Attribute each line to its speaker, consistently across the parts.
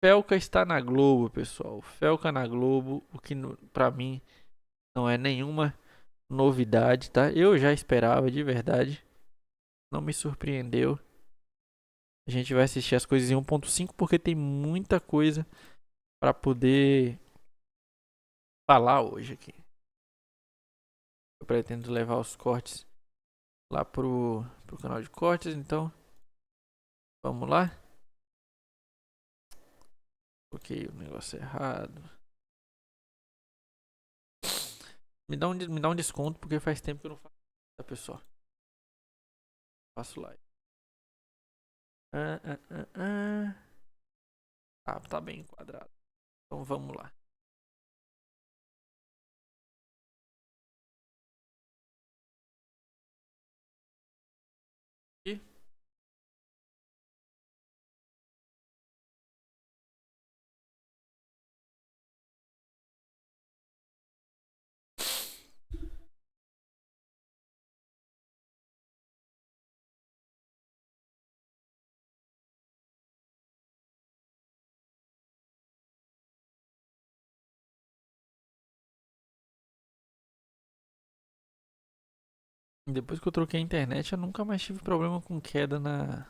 Speaker 1: Felca está na Globo, pessoal. Felca na Globo, o que pra mim não é nenhuma novidade, tá? Eu já esperava, de verdade. Não me surpreendeu. A gente vai assistir as coisas em 1.5 porque tem muita coisa pra poder falar hoje aqui. Eu pretendo levar os cortes lá pro canal de cortes, então vamos lá. Coloquei o negócio errado. Me dá um desconto porque faz tempo que eu não faço, tá, pessoal? Faço live. Ah, ah, ah, ah. Ah, tá bem enquadrado. Então vamos lá. E depois que eu troquei a internet, eu nunca mais tive problema com queda na.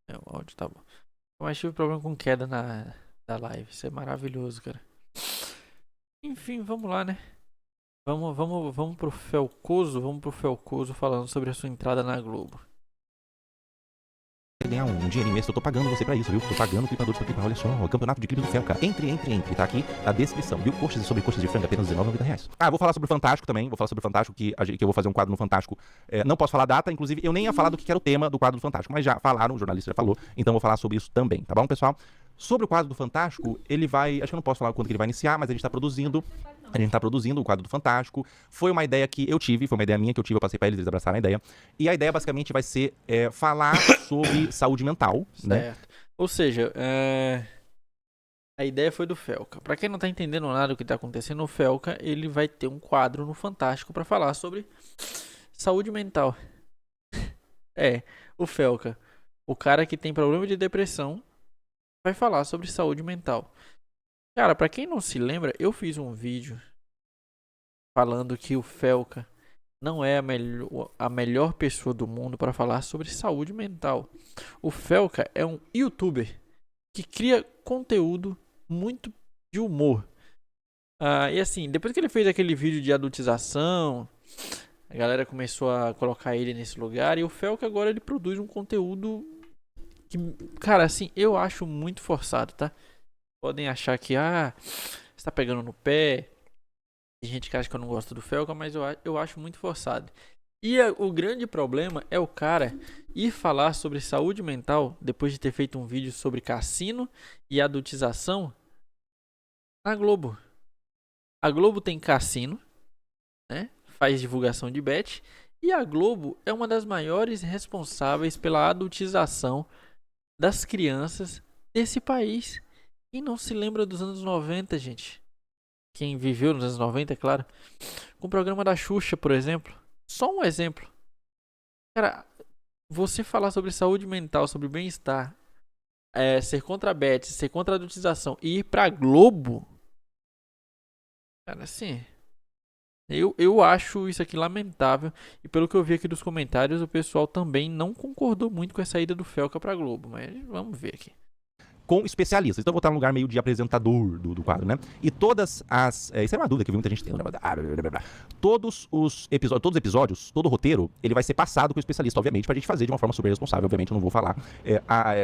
Speaker 1: É, o áudio tá bom. Nunca mais tive problema com queda na da live. Isso é maravilhoso, cara. Enfim, vamos lá, né? Vamos pro Felcoso. Vamos pro Felcoso falando sobre a sua entrada na Globo.
Speaker 2: Ganhar um dinheirinho mesmo, eu tô pagando você pra isso, viu? Tô pagando clipadores pra clipar, olha só, o campeonato de clipes do Felca. Entre, tá aqui na descrição, viu? Coxas e sobrecoxas de frango, apenas R$19,90. Ah, vou falar sobre o Fantástico também, vou falar sobre o Fantástico, que eu vou fazer um quadro no Fantástico. Não posso falar a data, inclusive eu nem ia falar do que era o tema do quadro do Fantástico, mas já falaram, o jornalista já falou, então vou falar sobre isso também, tá bom, pessoal? Sobre o quadro do Fantástico, ele vai, acho que eu não posso falar quando que ele vai iniciar, mas a gente tá produzindo o quadro do Fantástico. Foi uma ideia que eu tive, foi uma ideia minha que eu tive, eu passei pra eles abraçaram a ideia. E a ideia basicamente vai ser falar sobre saúde mental, né?
Speaker 1: Certo. Ou seja, a ideia foi do Felca. Pra quem não tá entendendo nada do que tá acontecendo, o Felca ele vai ter um quadro no Fantástico pra falar sobre saúde mental. É, o Felca, o cara que tem problema de depressão, vai falar sobre saúde mental. Cara, pra quem não se lembra, eu fiz um vídeo falando que o Felca não é a melhor pessoa do mundo para falar sobre saúde mental. O Felca é um youtuber que cria conteúdo muito de humor. E assim, depois que ele fez aquele vídeo de adultização, a galera começou a colocar ele nesse lugar. E o Felca agora ele produz um conteúdo que, cara, assim, eu acho muito forçado, tá? Podem achar que, você tá pegando no pé. Tem gente que acha que eu não gosto do Felca, mas eu acho muito forçado. E o grande problema é o cara ir falar sobre saúde mental depois de ter feito um vídeo sobre cassino e adultização na Globo. A Globo tem cassino, né? Faz divulgação de bet. E a Globo é uma das maiores responsáveis pela adultização das crianças desse país. Quem não se lembra dos anos 90, gente? Quem viveu nos anos 90, é claro. Com o programa da Xuxa, por exemplo. Só um exemplo. Cara, você falar sobre saúde mental, sobre bem-estar, ser contra a bet, ser contra a adultização e ir pra Globo. Cara, assim. Eu acho isso aqui lamentável. E pelo que eu vi aqui dos comentários, o pessoal também não concordou muito com a saída do Felca pra Globo. Mas vamos ver aqui.
Speaker 2: Com especialistas. Então eu vou estar no lugar meio de apresentador do quadro, né? E todas as... isso é uma dúvida que muita gente tem. Todos os episódios, todo o roteiro, ele vai ser passado com o especialista, obviamente, pra gente fazer de uma forma super responsável. Obviamente eu não vou falar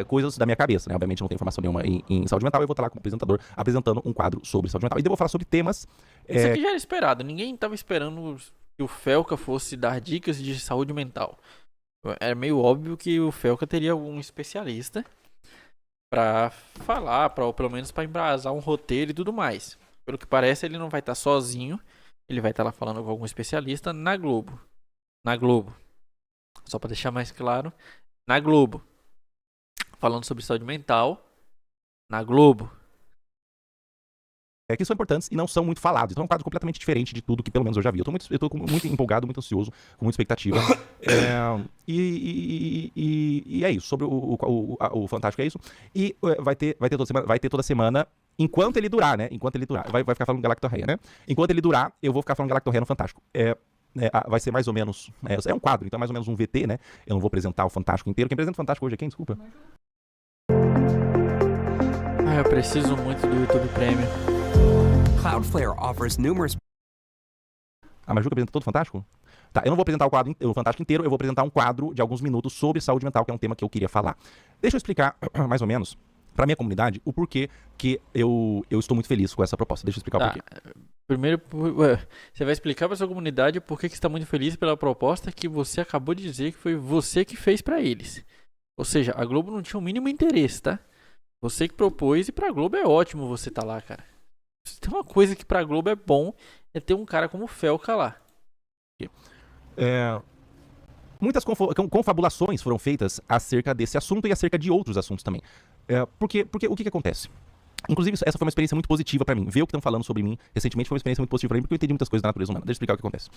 Speaker 2: coisas da minha cabeça, né? Obviamente eu não tenho informação nenhuma em saúde mental. Eu vou estar lá como apresentador apresentando um quadro sobre saúde mental. E daí eu vou falar sobre temas...
Speaker 1: Isso aqui já era esperado. Ninguém tava esperando que o Felca fosse dar dicas de saúde mental. Era meio óbvio que o Felca teria algum especialista pra falar, ou pelo menos pra embrasar um roteiro e tudo mais. Pelo que parece, ele não vai estar sozinho. Ele vai estar lá falando com algum especialista na Globo. Na Globo. Só pra deixar mais claro. Na Globo. Falando sobre saúde mental. Na Globo.
Speaker 2: que são importantes e não são muito falados. Então é um quadro completamente diferente de tudo que pelo menos eu já vi. Eu tô muito empolgado, muito ansioso, com muita expectativa. E é isso. Sobre o Fantástico é isso. E vai ter toda semana, enquanto ele durar, né? Enquanto ele durar. Vai ficar falando Galactorreia, né? Enquanto ele durar, eu vou ficar falando Galactorreia no Fantástico. Vai ser mais ou menos... É um quadro, então é mais ou menos um VT, né? Eu não vou apresentar o Fantástico inteiro. Quem apresenta o Fantástico hoje é quem? Desculpa.
Speaker 1: Eu preciso muito do YouTube Premium.
Speaker 3: Cloudflare offers numerous...
Speaker 2: A Maju que apresenta todo o Fantástico? Tá, eu não vou apresentar o Fantástico inteiro, eu vou apresentar um quadro de alguns minutos sobre saúde mental, que é um tema que eu queria falar. Deixa eu explicar, mais ou menos, pra minha comunidade, o porquê que eu estou muito feliz com essa proposta. Deixa eu explicar o porquê.
Speaker 1: Primeiro, você vai explicar pra sua comunidade o porquê que você está muito feliz pela proposta que você acabou de dizer que foi você que fez pra eles. Ou seja, a Globo não tinha o mínimo interesse, tá? Você que propôs, e pra Globo é ótimo você tá lá, cara. Se tem uma coisa que pra Globo é bom, é ter um cara como o Felca lá.
Speaker 2: Muitas confabulações foram feitas acerca desse assunto e acerca de outros assuntos também. Porque o que acontece? Inclusive, essa foi uma experiência muito positiva pra mim. Ver o que estão falando sobre mim recentemente foi uma experiência muito positiva pra mim, porque eu entendi muitas coisas da natureza humana. Deixa eu explicar o que acontece.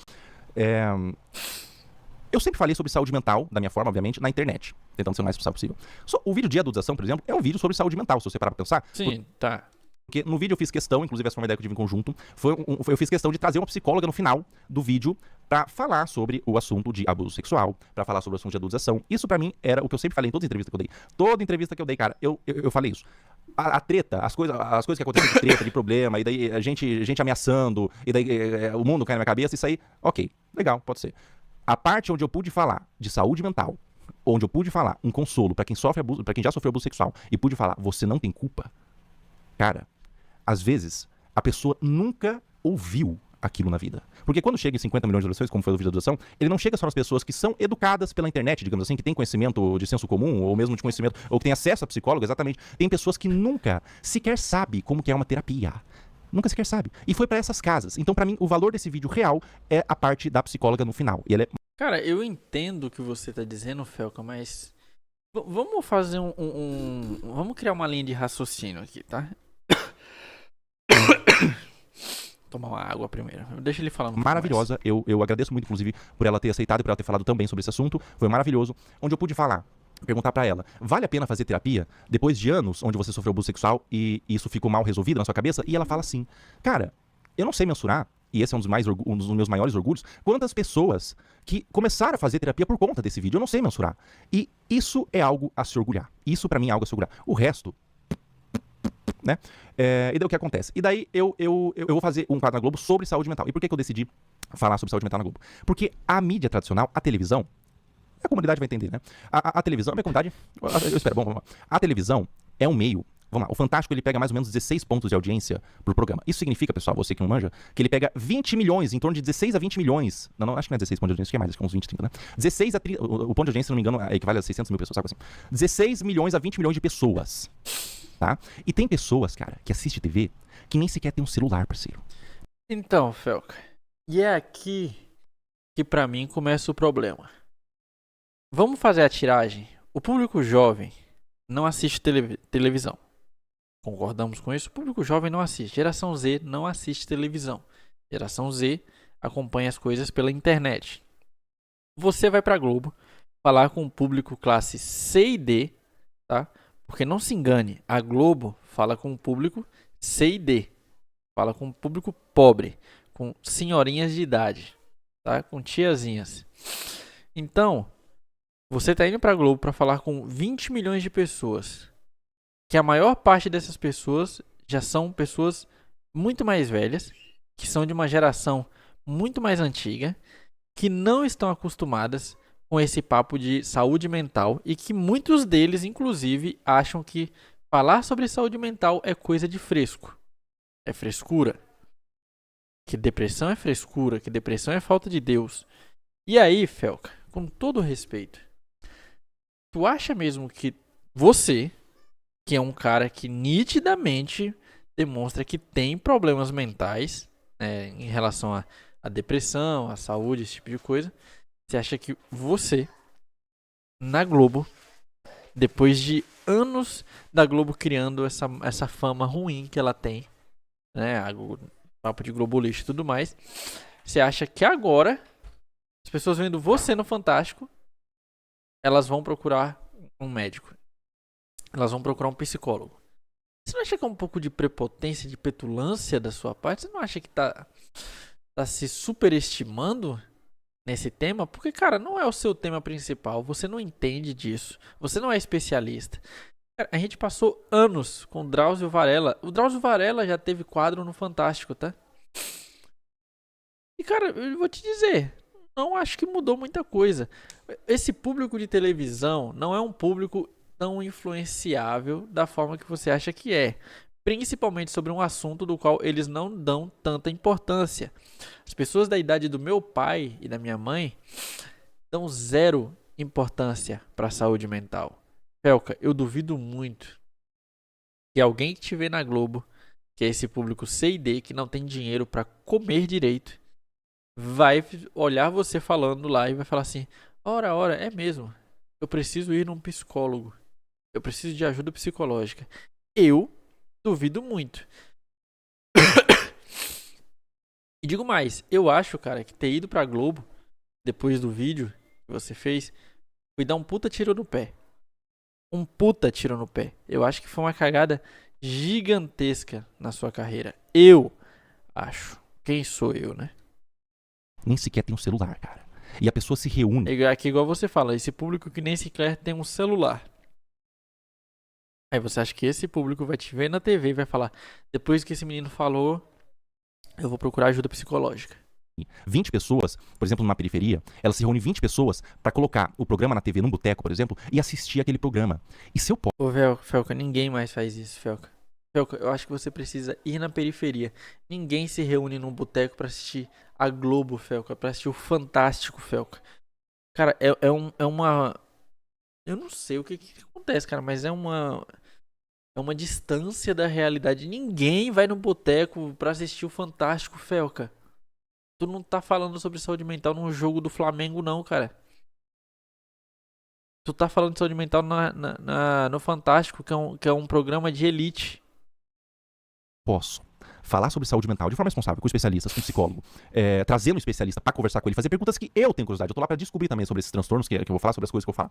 Speaker 2: Eu sempre falei sobre saúde mental, da minha forma, obviamente, na internet, tentando ser o mais possível. O vídeo de adultização, por exemplo, é um vídeo sobre saúde mental, se você parar pra pensar.
Speaker 1: Sim, tá.
Speaker 2: Porque no vídeo eu fiz questão, inclusive essa foi uma ideia que eu tive em conjunto, eu fiz questão de trazer uma psicóloga no final do vídeo pra falar sobre o assunto de abuso sexual, pra falar sobre o assunto de adultização. Isso pra mim era o que eu sempre falei em todas as entrevistas que eu dei. Toda entrevista que eu dei, cara, eu falei isso. A treta, as coisas que acontecem de treta, de problema, e daí a gente ameaçando, e daí o mundo cai na minha cabeça, isso aí, ok, legal, pode ser. A parte onde eu pude falar de saúde mental, onde eu pude falar um consolo pra quem sofre abuso, para quem já sofreu abuso sexual, e pude falar, você não tem culpa, cara, às vezes a pessoa nunca ouviu aquilo na vida. Porque quando chega em 50 milhões de visualizações, como foi o vídeo da doação, ele não chega só nas pessoas que são educadas pela internet, digamos assim, que têm conhecimento de senso comum, ou mesmo de conhecimento, ou que têm acesso a psicólogo, exatamente. Tem pessoas que nunca sequer sabem como que é uma terapia. Nunca sequer sabe. E foi pra essas casas. Então, pra mim, o valor desse vídeo real é a parte da psicóloga no final. E ela é...
Speaker 1: Cara, eu entendo o que você tá dizendo, Felca, mas vamos fazer vamos criar uma linha de raciocínio aqui, tá? Tomar uma água primeiro. Deixa ele falar.
Speaker 2: Maravilhosa. Eu agradeço muito, inclusive, por ela ter aceitado e por ela ter falado tão bem sobre esse assunto. Foi maravilhoso. Onde eu pude falar, perguntar pra ela, vale a pena fazer terapia depois de anos onde você sofreu abuso sexual e isso ficou mal resolvido na sua cabeça? E ela fala assim, cara, eu não sei mensurar, e esse é um dos meus maiores orgulhos, quantas pessoas que começaram a fazer terapia por conta desse vídeo, eu não sei mensurar. E isso é algo a se orgulhar. Isso pra mim é algo a se orgulhar. O resto... né? E daí o que acontece? E daí eu vou fazer um quadro na Globo sobre saúde mental. E por que eu decidi falar sobre saúde mental na Globo? Porque a mídia tradicional, a televisão, a comunidade vai entender, né? A televisão, a minha comunidade... Eu espero, vamos lá. A televisão é um meio... Vamos lá, o Fantástico ele pega mais ou menos 16 pontos de audiência pro programa. Isso significa, pessoal, você que não manja, que ele pega 20 milhões, em torno de 16 a 20 milhões. Não, acho que não é 16 pontos de audiência, acho que é mais, acho que é uns 20, 30, né? 16 a 30, o ponto de audiência, se não me engano, equivale a 600 mil pessoas, sabe assim? 16 milhões a 20 milhões de pessoas, tá? E tem pessoas, cara, que assistem TV que nem sequer tem um celular, parceiro.
Speaker 1: Então, Felca, e é aqui que pra mim começa o problema. Vamos fazer a tiragem. O público jovem não assiste televisão. Concordamos com isso? O público jovem não assiste. Geração Z não assiste televisão. Geração Z acompanha as coisas pela internet. Você vai pra Globo falar com o público classe C e D, tá? Porque não se engane, a Globo fala com o público C e D. Fala com o público pobre, com senhorinhas de idade, tá? Com tiazinhas. Então, você tá indo pra Globo pra falar com 20 milhões de pessoas. Que a maior parte dessas pessoas já são pessoas muito mais velhas, que são de uma geração muito mais antiga, que não estão acostumadas com esse papo de saúde mental e que muitos deles, inclusive, acham que falar sobre saúde mental é coisa de fresco. É frescura. Que depressão é frescura, que depressão é falta de Deus. E aí, Felca, com todo respeito, tu acha mesmo que você, que é um cara que nitidamente demonstra que tem problemas mentais, em relação à depressão, à saúde, esse tipo de coisa, você acha que você, na Globo, depois de anos da Globo criando essa fama ruim que ela tem, né? Papo de globalista e tudo mais. Você acha que agora, as pessoas vendo você no Fantástico, elas vão procurar um médico. Elas vão procurar um psicólogo. Você não acha que é um pouco de prepotência, de petulância da sua parte? Você não acha que tá se superestimando nesse tema? Porque, cara, não é o seu tema principal. Você não entende disso. Você não é especialista. Cara, a gente passou anos com o Drauzio Varela. O Drauzio Varela já teve quadro no Fantástico, tá? E, cara, eu vou te dizer, não acho que mudou muita coisa. Esse público de televisão não é um público tão influenciável da forma que você acha que é. Principalmente sobre um assunto do qual eles não dão tanta importância. As pessoas da idade do meu pai e da minha mãe dão zero importância para a saúde mental. Felca, eu duvido muito que alguém que te vê na Globo, que é esse público C e D, que não tem dinheiro para comer direito, vai olhar você falando lá e vai falar assim: ora, é mesmo, eu preciso ir num psicólogo, eu preciso de ajuda psicológica. Eu duvido muito. E digo mais, eu acho, cara, que ter ido pra Globo depois do vídeo que você fez foi dar um puta tiro no pé. Um puta tiro no pé. Eu acho que foi uma cagada gigantesca na sua carreira. Eu acho. Quem sou eu, né?
Speaker 2: Nem sequer tem um celular, cara. E a pessoa se reúne.
Speaker 1: É aqui igual você fala, esse público que nem sequer tem um celular. Aí você acha que esse público vai te ver na TV e vai falar: depois que esse menino falou, eu vou procurar ajuda psicológica.
Speaker 2: 20 pessoas, por exemplo, numa periferia, ela se reúne 20 pessoas pra colocar o programa na TV, num boteco, por exemplo, e assistir aquele programa. E se eu posso...
Speaker 1: Ô, Felca, ninguém mais faz isso, Felca. Felca, eu acho que você precisa ir na periferia. Ninguém se reúne num boteco pra assistir a Globo, Felca, pra assistir o Fantástico, Felca. Cara, é uma... Eu não sei o que acontece, cara, mas é uma distância da realidade. Ninguém vai no boteco pra assistir o Fantástico, Felca. Tu não tá falando sobre saúde mental num jogo do Flamengo, não, cara. Tu tá falando de saúde mental no Fantástico, que é um programa de elite.
Speaker 2: Posso falar sobre saúde mental de forma responsável, com especialistas, com psicólogo, trazer um especialista pra conversar com ele, fazer perguntas que eu tenho curiosidade. Eu tô lá pra descobrir também sobre esses transtornos, que eu vou falar sobre as coisas que eu falo.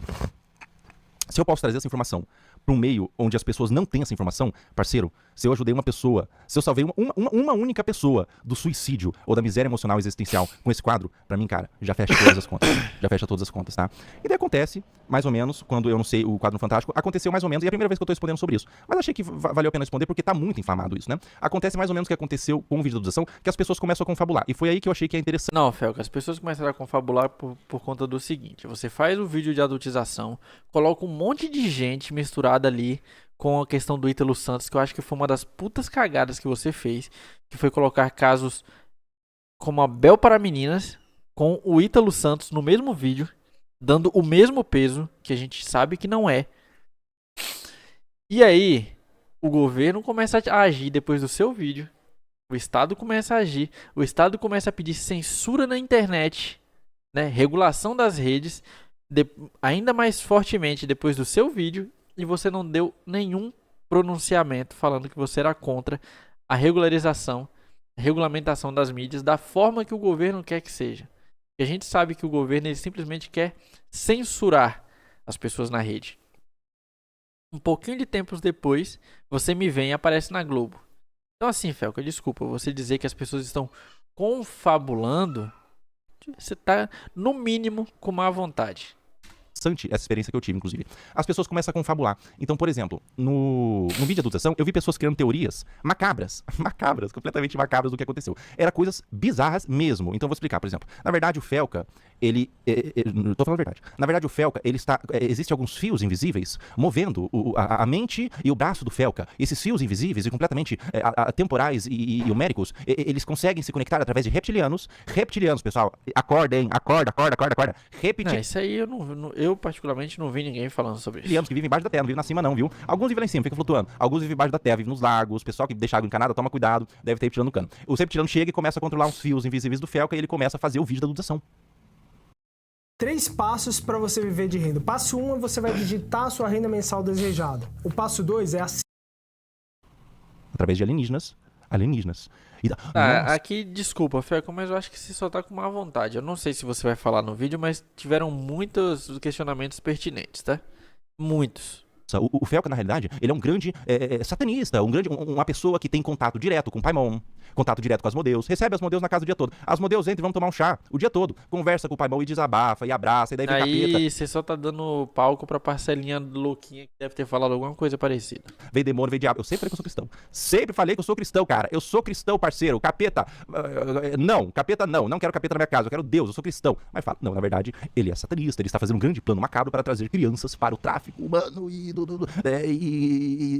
Speaker 2: Se eu posso trazer essa informação para um meio onde as pessoas não têm essa informação, parceiro, se eu ajudei uma pessoa, se eu salvei uma única pessoa do suicídio ou da miséria emocional existencial com esse quadro, pra mim, cara, já fecha todas as contas. Já fecha todas as contas, tá? E daí acontece, mais ou menos, quando eu não sei o quadro Fantástico, aconteceu mais ou menos, e é a primeira vez que eu tô respondendo sobre isso. Mas achei que valeu a pena responder porque tá muito inflamado isso, né? Acontece mais ou menos o que aconteceu com o vídeo da adoção, que as pessoas começam a confabular. E foi aí que eu achei que é interessante.
Speaker 1: Não, Felca, as pessoas começaram a confabular por conta do seguinte: você faz o vídeo de adultização, coloca um monte de gente misturada ali com a questão do Ítalo Santos, que eu acho que foi uma das putas cagadas que você fez, que foi colocar casos como a Bel para Meninas com o Ítalo Santos no mesmo vídeo, dando o mesmo peso, que a gente sabe que não é. E aí, o governo começa a agir depois do seu vídeo, o Estado começa a agir, o Estado começa a pedir censura na internet, né, regulação das redes, ainda mais fortemente depois do seu vídeo, e você não deu nenhum pronunciamento falando que você era contra a regulamentação das mídias da forma que o governo quer que seja. E a gente sabe que o governo ele simplesmente quer censurar as pessoas na rede. Um pouquinho de tempos depois, você me vem e aparece na Globo. Então assim, Felca, desculpa, você dizer que as pessoas estão confabulando, você tá, no mínimo, com má vontade.
Speaker 2: Essa experiência que eu tive, inclusive. As pessoas começam a confabular. Então, por exemplo, no vídeo de adultação, eu vi pessoas criando teorias macabras, completamente macabras do que aconteceu. Era coisas bizarras mesmo. Então, eu vou explicar, por exemplo. Na verdade, o Felca, tô falando a verdade. Na verdade, o Felca, existem alguns fios invisíveis movendo a mente e o braço do Felca. Esses fios invisíveis e completamente temporais e numéricos, eles conseguem se conectar através de reptilianos. Reptilianos, pessoal. Acordem, acorda.
Speaker 1: Não, isso aí eu particularmente não vi ninguém falando sobre isso.
Speaker 2: Reptilianos que vivem embaixo da terra, não vivem na cima não, viu? Alguns vivem lá em cima, ficam flutuando. Alguns vivem embaixo da terra, vivem nos lagos. Pessoal que deixa água encanada, toma cuidado, deve ter reptiliano no cano. O reptiliano chega e começa a controlar uns fios invisíveis do Felca e ele começa a fazer o vídeo da adultação.
Speaker 4: 3 passos para você viver de renda. Passo 1 é você vai digitar a sua renda mensal desejada. O passo 2 é assim.
Speaker 2: Através de alienígenas, alienígenas. E,
Speaker 1: Tá,
Speaker 2: nossa,
Speaker 1: aqui, desculpa, Feco, mas eu acho que você só tá com má vontade. Eu não sei se você vai falar no vídeo, mas tiveram muitos questionamentos pertinentes, tá? Muitos.
Speaker 2: o Felca, na realidade, ele é um grande satanista, uma pessoa que tem contato direto com o Paimon, contato direto com Asmodeus, recebe Asmodeus na casa o dia todo. Asmodeus entra e vamos tomar um chá o dia todo. Conversa com o Paimon e desabafa, e abraça, e daí vem capeta.
Speaker 1: Aí você só tá dando palco pra parcelinha louquinha que deve ter falado alguma coisa parecida.
Speaker 2: Vem demônio, vem diabo. Eu sempre falei que eu sou cristão. Sempre falei que eu sou cristão, cara. Eu sou cristão, parceiro. Capeta, não. Capeta, não. Não quero capeta na minha casa. Eu quero Deus. Eu sou cristão. Mas fala, não, na verdade, ele é satanista. Ele está fazendo um grande plano macabro para trazer crianças para o tráfico humano e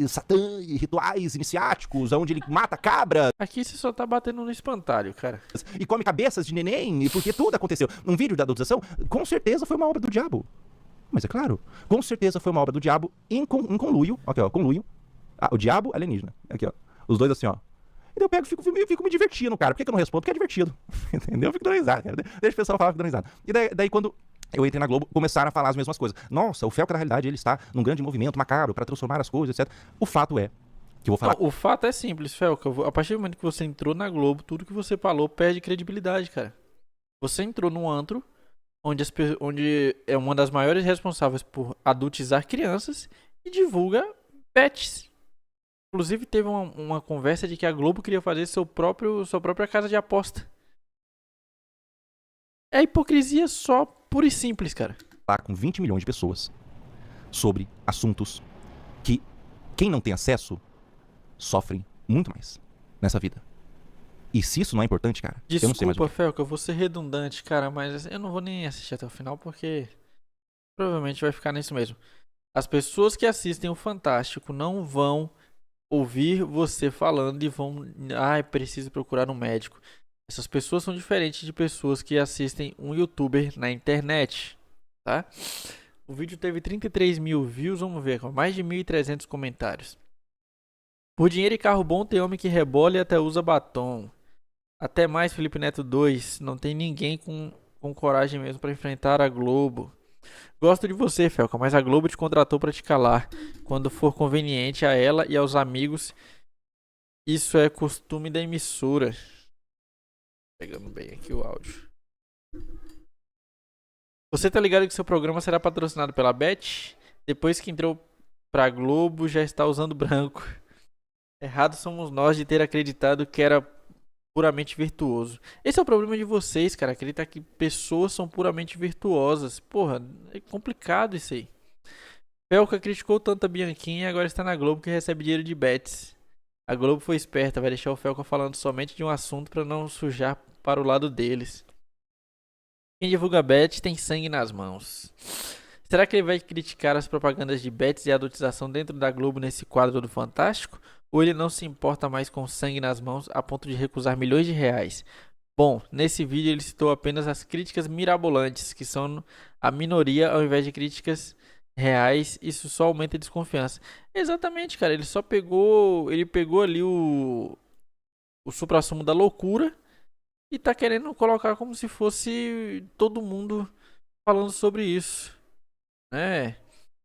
Speaker 2: Satã e rituais iniciáticos, onde ele mata cabras
Speaker 1: Aqui você só tá batendo no espantalho, cara.
Speaker 2: e come cabeças de neném, e porque tudo aconteceu. Um vídeo da adultização, com certeza foi uma obra do diabo. Mas é claro, com certeza foi uma obra do diabo em conluio. Aqui, ó, conluio. Ah, o diabo alienígena. Aqui, ó. Os dois assim, ó. E daí eu pego e fico me divertindo, cara. Por que eu não respondo? Porque é divertido. Entendeu? Eu fico dando risada, cara. Deixa o pessoal falar, fico dando risada. E daí quando eu entrei na Globo, começaram a falar as mesmas coisas. Nossa, o Felca, na realidade, ele está num grande movimento macabro para transformar as coisas, etc. O fato é que eu vou falar.
Speaker 1: Não, o fato é simples, Felca. A partir do momento que você entrou na Globo, tudo que você falou perde credibilidade, cara. Você entrou num antro onde é uma das maiores responsáveis por adultizar crianças e divulga bets. Inclusive teve uma conversa de que a Globo queria fazer sua própria casa de aposta. É hipocrisia só pura e simples, cara.
Speaker 2: Falar com 20 milhões de pessoas sobre assuntos que quem não tem acesso sofre muito mais nessa vida. E se isso não é importante, cara, eu não sei mais o
Speaker 1: Desculpa,
Speaker 2: que.
Speaker 1: Felca, eu vou ser redundante, cara, mas eu não vou nem assistir até o final porque provavelmente vai ficar nisso mesmo. As pessoas que assistem o Fantástico não vão ouvir você falando e vão, preciso procurar um médico. Essas pessoas são diferentes de pessoas que assistem um youtuber na internet, tá? O vídeo teve 33 mil views, vamos ver, com mais de 1.300 comentários. Por dinheiro e carro bom tem homem que rebola e até usa batom. Até mais, Felipe Neto 2. Não tem ninguém com coragem mesmo pra enfrentar a Globo. Gosto de você, Felca, mas a Globo te contratou pra te calar quando for conveniente a ela e aos amigos. Isso é costume da emissora. Pegando bem aqui o áudio. Você tá ligado que seu programa será patrocinado pela Bet? Depois que entrou pra Globo, já está usando branco. Errado somos nós de ter acreditado que era puramente virtuoso. Esse é o problema de vocês, cara. Acreditar que pessoas são puramente virtuosas. Porra, é complicado isso aí. Felca criticou tanto a Bianchini e agora está na Globo que recebe dinheiro de bets. A Globo foi esperta, vai deixar o Felca falando somente de um assunto para não sujar para o lado deles. Quem divulga bets tem sangue nas mãos. Será que ele vai criticar as propagandas de bets e adultização dentro da Globo nesse quadro do Fantástico? Ou ele não se importa mais com sangue nas mãos a ponto de recusar milhões de reais? Bom, nesse vídeo ele citou apenas as críticas mirabolantes, que são a minoria ao invés de críticas reais. Isso só aumenta a desconfiança. Exatamente, cara. Ele pegou ali o suprassumo da loucura e tá querendo colocar como se fosse todo mundo falando sobre isso, né?